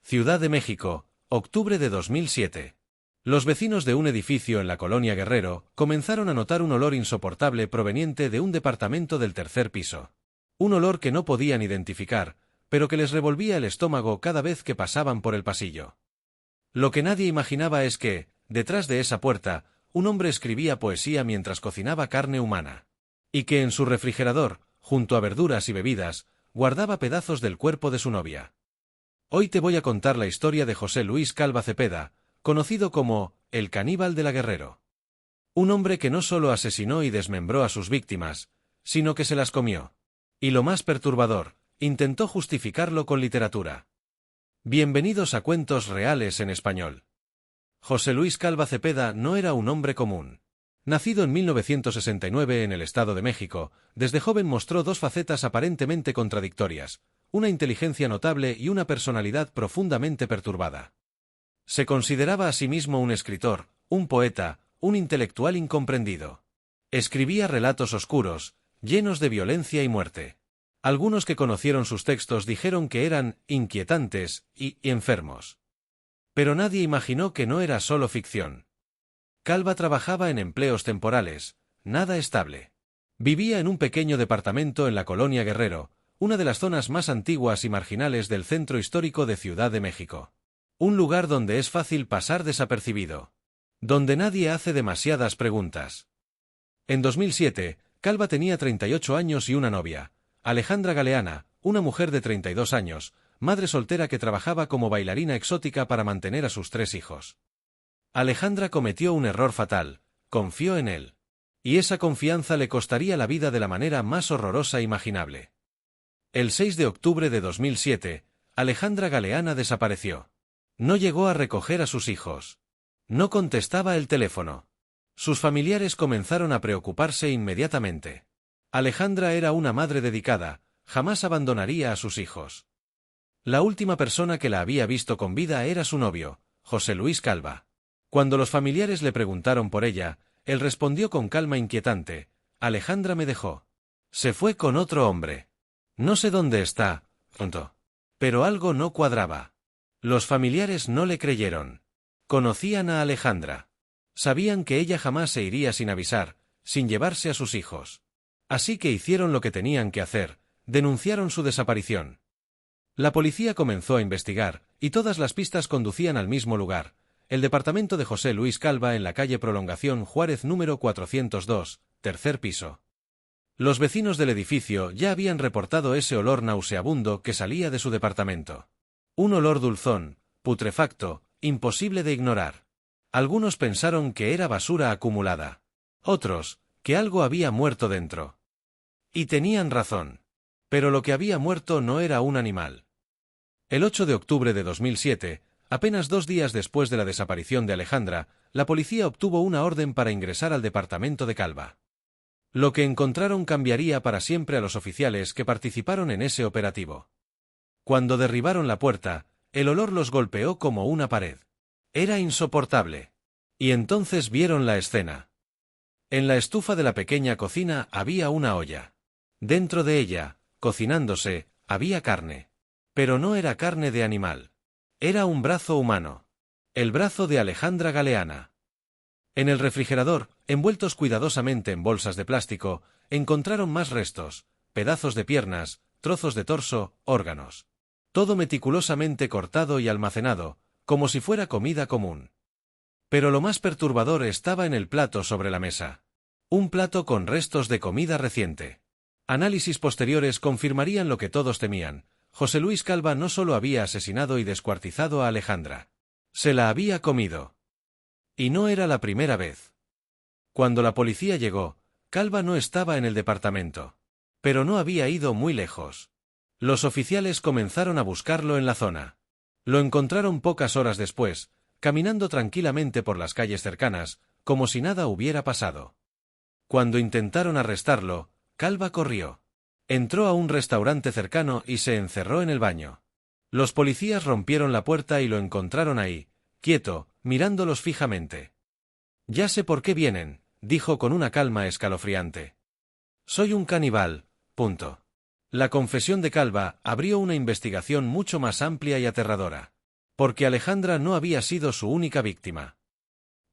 Ciudad de México, octubre de 2007. Los vecinos de un edificio en la colonia Guerrero comenzaron a notar un olor insoportable proveniente de un departamento del tercer piso. Un olor que no podían identificar, pero que les revolvía el estómago cada vez que pasaban por el pasillo. Lo que nadie imaginaba es que, detrás de esa puerta, un hombre escribía poesía mientras cocinaba carne humana. Y que en su refrigerador, junto a verduras y bebidas, guardaba pedazos del cuerpo de su novia. Hoy te voy a contar la historia de José Luis Calva Cepeda, conocido como el caníbal de la Guerrero. Un hombre que no solo asesinó y desmembró a sus víctimas, sino que se las comió. Y lo más perturbador, intentó justificarlo con literatura. Bienvenidos a Cuentos Reales en Español. José Luis Calva Cepeda no era un hombre común. Nacido en 1969 en el Estado de México, desde joven mostró dos facetas aparentemente contradictorias, una inteligencia notable y una personalidad profundamente perturbada. Se consideraba a sí mismo un escritor, un poeta, un intelectual incomprendido. Escribía relatos oscuros, llenos de violencia y muerte. Algunos que conocieron sus textos dijeron que eran inquietantes y enfermos. Pero nadie imaginó que no era solo ficción. Calva trabajaba en empleos temporales, nada estable. Vivía en un pequeño departamento en la colonia Guerrero, una de las zonas más antiguas y marginales del centro histórico de Ciudad de México. Un lugar donde es fácil pasar desapercibido. Donde nadie hace demasiadas preguntas. En 2007, Calva tenía 38 años y una novia, Alejandra Galeana, una mujer de 32 años, madre soltera que trabajaba como bailarina exótica para mantener a sus 3 hijos. Alejandra cometió un error fatal, confió en él. Y esa confianza le costaría la vida de la manera más horrorosa imaginable. El 6 de octubre de 2007, Alejandra Galeana desapareció. No llegó a recoger a sus hijos. No contestaba el teléfono. Sus familiares comenzaron a preocuparse inmediatamente. Alejandra era una madre dedicada, jamás abandonaría a sus hijos. La última persona que la había visto con vida era su novio, José Luis Calva. Cuando los familiares le preguntaron por ella, él respondió con calma inquietante: Alejandra me dejó. Se fue con otro hombre. No sé dónde está, contó. Pero algo no cuadraba. Los familiares no le creyeron. Conocían a Alejandra. Sabían que ella jamás se iría sin avisar, sin llevarse a sus hijos. Así que hicieron lo que tenían que hacer, denunciaron su desaparición. La policía comenzó a investigar, y todas las pistas conducían al mismo lugar, el departamento de José Luis Calva en la calle Prolongación Juárez número 402, tercer piso. Los vecinos del edificio ya habían reportado ese olor nauseabundo que salía de su departamento. Un olor dulzón, putrefacto, imposible de ignorar. Algunos pensaron que era basura acumulada. Otros, que algo había muerto dentro. Y tenían razón. Pero lo que había muerto no era un animal. El 8 de octubre de 2007, apenas 2 días después de la desaparición de Alejandra, la policía obtuvo una orden para ingresar al departamento de Calva. Lo que encontraron cambiaría para siempre a los oficiales que participaron en ese operativo. Cuando derribaron la puerta, el olor los golpeó como una pared. Era insoportable. Y entonces vieron la escena. En la estufa de la pequeña cocina había una olla. Dentro de ella, cocinándose, había carne. Pero no era carne de animal. Era un brazo humano. El brazo de Alejandra Galeana. En el refrigerador, envueltos cuidadosamente en bolsas de plástico, encontraron más restos, pedazos de piernas, trozos de torso, órganos. Todo meticulosamente cortado y almacenado, como si fuera comida común. Pero lo más perturbador estaba en el plato sobre la mesa. Un plato con restos de comida reciente. Análisis posteriores confirmarían lo que todos temían: José Luis Calva no solo había asesinado y descuartizado a Alejandra. Se la había comido. Y no era la primera vez. Cuando la policía llegó, Calva no estaba en el departamento. Pero no había ido muy lejos. Los oficiales comenzaron a buscarlo en la zona. Lo encontraron pocas horas después, caminando tranquilamente por las calles cercanas, como si nada hubiera pasado. Cuando intentaron arrestarlo, Calva corrió. Entró a un restaurante cercano y se encerró en el baño. Los policías rompieron la puerta y lo encontraron ahí, quieto, mirándolos fijamente. «Ya sé por qué vienen», dijo con una calma escalofriante. «Soy un caníbal, punto». La confesión de Calva abrió una investigación mucho más amplia y aterradora. porque Alejandra no había sido su única víctima.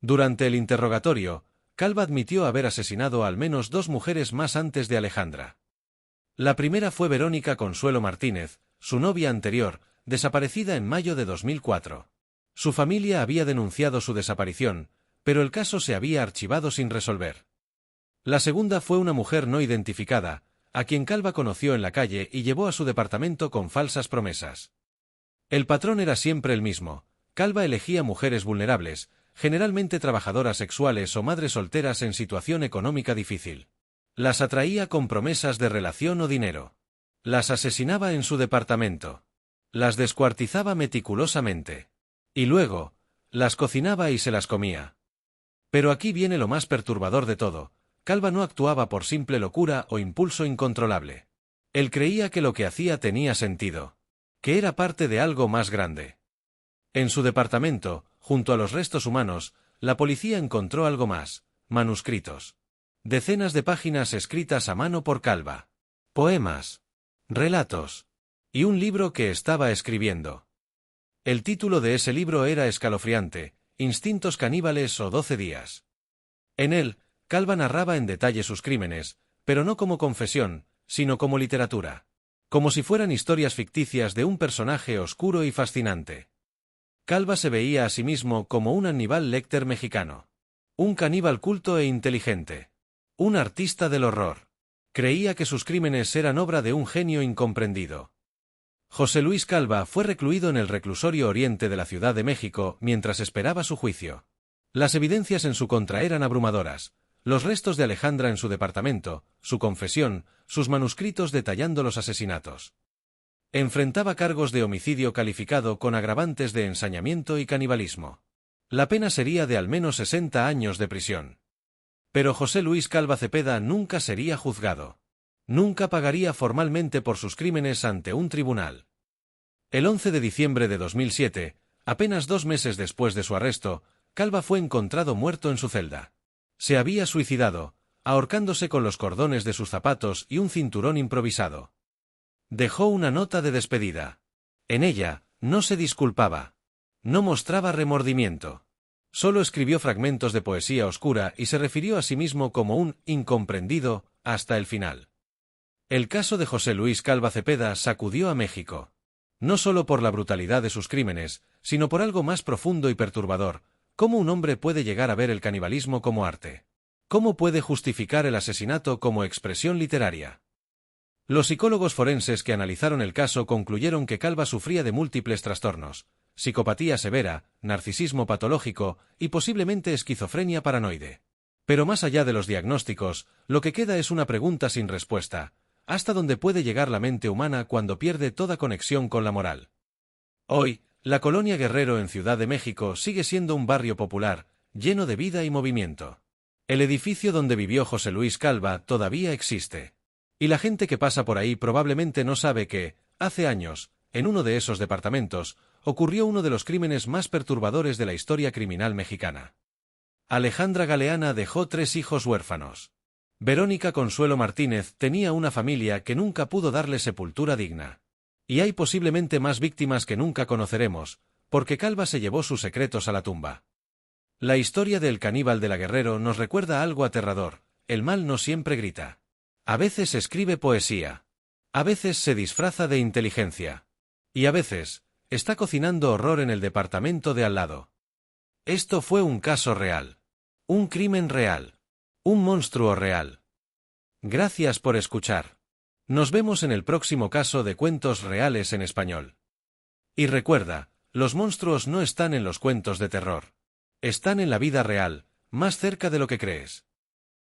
Durante el interrogatorio, Calva admitió haber asesinado al menos 2 mujeres más antes de Alejandra. La primera fue Verónica Consuelo Martínez, su novia anterior, desaparecida en mayo de 2004. Su familia había denunciado su desaparición, pero el caso se había archivado sin resolver. La segunda fue una mujer no identificada, a quien Calva conoció en la calle y llevó a su departamento con falsas promesas. El patrón era siempre el mismo. Calva elegía mujeres vulnerables, generalmente trabajadoras sexuales o madres solteras en situación económica difícil. Las atraía con promesas de relación o dinero. Las asesinaba en su departamento. Las descuartizaba meticulosamente. Y luego, las cocinaba y se las comía. Pero aquí viene lo más perturbador de todo. Calva no actuaba por simple locura o impulso incontrolable. Él creía que lo que hacía tenía sentido, que era parte de algo más grande. En su departamento, junto a los restos humanos, la policía encontró algo más: manuscritos. Decenas de páginas escritas a mano por Calva. Poemas, relatos y un libro que estaba escribiendo. El título de ese libro era escalofriante: Instintos caníbales o 12 días. En él, Calva narraba en detalle sus crímenes, pero no como confesión, sino como literatura. Como si fueran historias ficticias de un personaje oscuro y fascinante. Calva se veía a sí mismo como un Hannibal Lecter mexicano. Un caníbal culto e inteligente. Un artista del horror. Creía que sus crímenes eran obra de un genio incomprendido. José Luis Calva fue recluido en el reclusorio Oriente de la Ciudad de México mientras esperaba su juicio. Las evidencias en su contra eran abrumadoras: los restos de Alejandra en su departamento, su confesión, sus manuscritos detallando los asesinatos. Enfrentaba cargos de homicidio calificado con agravantes de ensañamiento y canibalismo. La pena sería de al menos 60 años de prisión. Pero José Luis Calva Cepeda nunca sería juzgado. Nunca pagaría formalmente por sus crímenes ante un tribunal. El 11 de diciembre de 2007, apenas 2 meses después de su arresto, Calva fue encontrado muerto en su celda. Se había suicidado, ahorcándose con los cordones de sus zapatos y un cinturón improvisado. Dejó una nota de despedida. En ella, no se disculpaba. No mostraba remordimiento. Solo escribió fragmentos de poesía oscura y se refirió a sí mismo como un incomprendido hasta el final. El caso de José Luis Calva Cepeda sacudió a México. No solo por la brutalidad de sus crímenes, sino por algo más profundo y perturbador: ¿cómo un hombre puede llegar a ver el canibalismo como arte? ¿Cómo puede justificar el asesinato como expresión literaria? Los psicólogos forenses que analizaron el caso concluyeron que Calva sufría de múltiples trastornos: psicopatía severa, narcisismo patológico y posiblemente esquizofrenia paranoide. Pero más allá de los diagnósticos, lo que queda es una pregunta sin respuesta: ¿hasta dónde puede llegar la mente humana cuando pierde toda conexión con la moral? Hoy, la Colonia Guerrero en Ciudad de México sigue siendo un barrio popular, lleno de vida y movimiento. El edificio donde vivió José Luis Calva todavía existe. Y la gente que pasa por ahí probablemente no sabe que, hace años, en uno de esos departamentos, ocurrió uno de los crímenes más perturbadores de la historia criminal mexicana. Alejandra Galeana dejó 3 hijos huérfanos. Verónica Consuelo Martínez tenía una familia que nunca pudo darle sepultura digna. Y hay posiblemente más víctimas que nunca conoceremos, porque Calva se llevó sus secretos a la tumba. La historia del caníbal de la Guerrero nos recuerda algo aterrador: el mal no siempre grita. A veces escribe poesía. A veces se disfraza de inteligencia. Y a veces, está cocinando horror en el departamento de al lado. Esto fue un caso real. Un crimen real. Un monstruo real. Gracias por escuchar. Nos vemos en el próximo caso de Cuentos Reales en Español. Y recuerda, los monstruos no están en los cuentos de terror. Están en la vida real, más cerca de lo que crees.